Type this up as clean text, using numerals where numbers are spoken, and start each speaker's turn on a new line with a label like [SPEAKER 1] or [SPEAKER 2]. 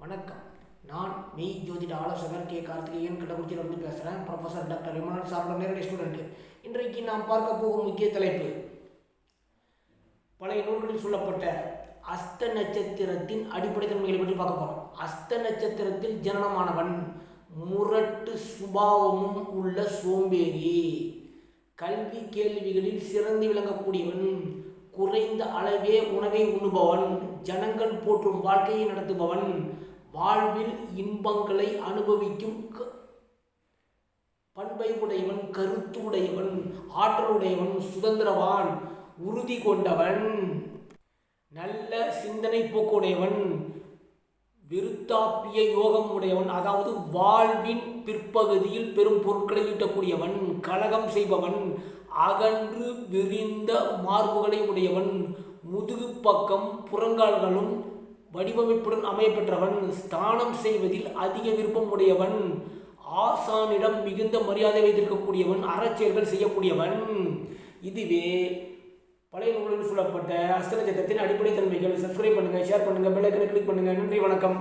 [SPEAKER 1] வணக்கம். நான் மெய் ஜோதிட ஆலோசகர் கே கார்த்திகேயன் கள்ளக்குறிச்சியிலிருந்து பேசுகிறேன். ப்ரொஃபஸர் டாக்டர் விமலன் சாரோட நேரடி ஸ்டூடெண்ட்டு. இன்றைக்கு நாம் பார்க்க போகும் முக்கிய தலைப்பு, பழைய நூல்களில் சொல்லப்பட்ட அஸ்த நட்சத்திரத்தின் அடிப்படை தன்மைகளை பற்றி பார்க்க போகிறோம். அஸ்த நட்சத்திரத்தில் ஜனனமானவன் முரட்டு சுபாவமும் உள்ள சோம்பேறி, கல்வி கேள்விகளில் சிறந்து விளங்கக்கூடியவன், குறைந்த அளவே உணவை உண்ணுபவன், ஜனங்கள் போற்றும் வாழ்க்கையை நடத்துபவன், வாழ்வில் இன்பங்களை அனுபவிக்கும் பண்பை உடையவன், கருத்து உடையவன், ஆற்றலுடையவன், சுதந்திரவான், உறுதி கொண்டவன், நல்ல சிந்தனை போக்குடையவன், விருத்தாப்பிய யோகம் உடையவன், அதாவது வாழ்வின் பிற்பகுதியில் பெரும் பொருட்களை ஈட்டக்கூடியவன், கலகம் செய்பவன், அகன்று விரிந்த மார்புகளை உடையவன், முதுகு பக்கம் புறங்கால்களும் வடிவமைப்புடன் அமையப்பெற்றவன், ஸ்தானம் செய்வதில் அதிக விருப்பம் உடையவன், ஆசானிடம் மிகுந்த மரியாதை வைத்திருக்கக்கூடியவன், அறச்செயல்கள் செய்யக்கூடியவன். இதுவே பழைய நூல்களில் சொல்லப்பட்ட அஸ்த நட்சத்திரத்தின் அடிப்படை தன்மைகள். சப்ஸ்கிரைப் பண்ணுங்கள், ஷேர் பண்ணுங்கள், பெல் ஐகானை கிளிக் பண்ணுங்கள். நன்றி, வணக்கம்.